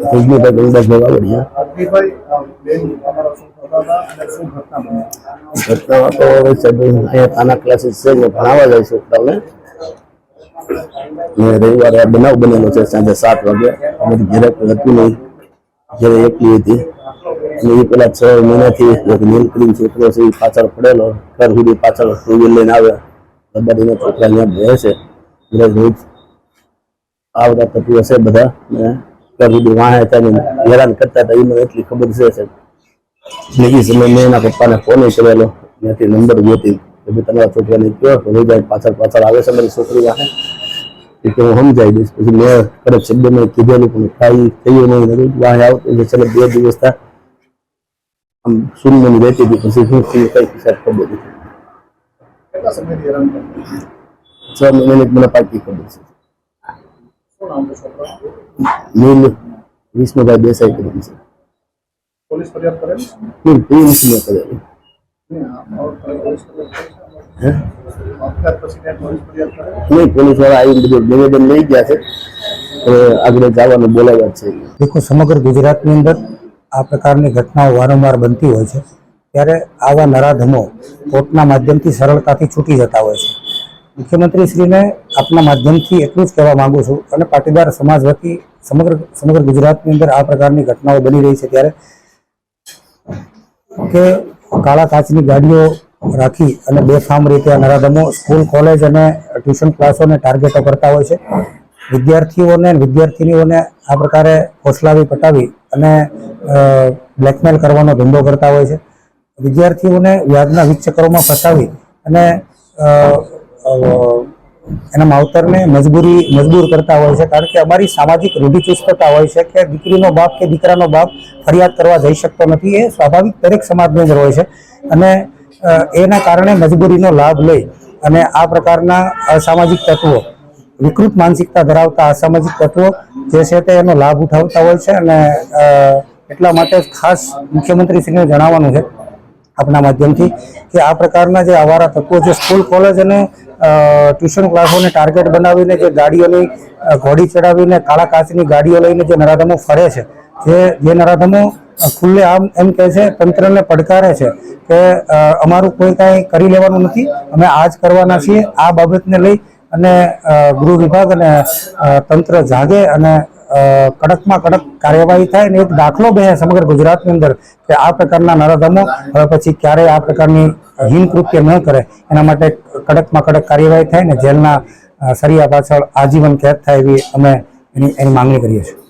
રજનીભાઈ ગંગાભાઈ વાવડિયા। ઘટનામાં તો હવે સાહેબ અહીંયા તાના ક્લાસીસ છે, ભણાવવા જાય છોકરાઓને। રવિવારે બનાવ બનેલો છે સાંજે 7 વાગે। અમારી ઘરે કોઈ હતું નહીં, ઘરે એકલી હતી અને એ પેલા 6 મહિનાથી એક નીલકંઠ છોકરો છે એ પાછળ પડેલો, ઘર સુધી પાછળ 2 વ્હીલ લઈને આવે, રબારીના છોકરા ત્યાં બે છે, રોજ આવતા તત્વો છે બધા, ઘર સુધી વાહે ત્યાં હેરાન કરતા હતા, એ મને એટલી ખબર છે સાહેબ। એ સમય મેં એના પપ્પાને ફોન કરેલો, ત્યાંથી નંબર ગોતી કે ભાઈ તમારા છોકરાને કહો કે લઈ જાય, પાછળ પાછળ આવે છે મારી છોકરી વાહે, કે હું સમજાવી દઈશ। પછી મેં કડક શબ્દમાં કીધેલું પણ કાંઈ થયું નહીં, રોજ વાહે આવતું એટલે છેલ્લે 2 દિવસ થયા આમ શૂન્યની રહેતી હતી। પછી શું થયું કઈ સાહેબ ખબર નથી, 6 મહિનાની મને પાકી ખબર છે। નીલ વિષ્ણુભાઈ દેસાઈ કરી છે। પોલીસ ફરિયાદ કરેલી? નહીં, પોલીસ મેં કરેલી। નહીં, પોલીસ વાળા આવીને બધું નિવેદન લઈ ગયા છે, આગળ જવાનું બોલાવ્યા છે। देखो समग्र गुजरातની અંદર આ પ્રકારની ઘટનાઓ વારંવાર બનતી હોય છે, ત્યારે આવા નરાધમો કોર્ટના માધ્યમથી સરળતાથી છૂટી જતા હોય છે। મુખ્યમંત્રીશ્રીને આપના માધ્યમથી એટલું જ કહેવા માંગુ છું, અને પાટીદાર સમાજ વતી સમગ્ર ગુજરાતની અંદર આ પ્રકારની ઘટનાઓ બની રહી છે, ત્યારે કે કાળા કાચની ગાડીઓ રાખી અને બેફામ રીતે નરાધમો સ્કૂલ, કોલેજ અને ટ્યુશન ક્લાસોને ટાર્ગેટો કરતા હોય છે। વિદ્યાર્થીઓને વિદ્યાર્થિનીઓને આ પ્રકારે હોસલાવી પટાવી અને બ્લેકમેલ કરવાનો ધંધો કરતા હોય છે। વિદ્યાર્થીઓને વ્યાજના વિચક્કરોમાં ફસાવી અને એના માવતરને મજબૂર કરતા હોય છે, કારણ કે અમારી સામાજિક રૂઢિચુસ્તતા હોય છે કે દીકરીનો બાપ કે દીકરાનો બાપ ફરિયાદ કરવા જઈ શકતો નથી, એ સ્વાભાવિક દરેક સમાજની અંદર હોય છે, અને એના કારણે મજબૂરીનો લાભ લઈ અને આ પ્રકારના અસામાજિક તત્વો, વિકૃત માનસિકતા ધરાવતા અસામાજિક તત્વો જે છે તે એનો લાભ ઉઠાવતા હોય છે। અને એટલા માટે ખાસ મુખ્યમંત્રીશ્રીને જણાવવાનું છે આપના માધ્યમથી કે આ પ્રકારના જે આવારા તત્વો જે સ્કૂલ, કોલેજ અને ટ્યુશન ક્લાસોને ટાર્ગેટ બનાવીને જે ગાડીઓની ઘોડી ચડાવીને કાળા કાચની ગાડીઓ લઈને જે નરાધમો ફરે છે, જે નરાધમો ખુલ્લે આમ એમ કહે છે, તંત્રને પડકારે છે કે અમારું કોઈ કાંઈ કરી લેવાનું નથી, અમે આ જ કરવાના છીએ। આ બાબતને લઈ અને ગૃહ વિભાગ અને તંત્ર જાગે અને કડકમાં કડક કાર્યવાહી થાય અને એક દાખલો બેસે સમગ્ર ગુજરાતની અંદર કે આ પ્રકારના નરાધમો હવે પછી ક્યારેય આ પ્રકારની હીન કૃત્ય ન કરે, એના માટે કડકમાં કડક કાર્યવાહી થાય ને જેલના સળિયા પાછળ આજીવન કેદ થાય એવી અમે એની માંગણી કરીએ છીએ।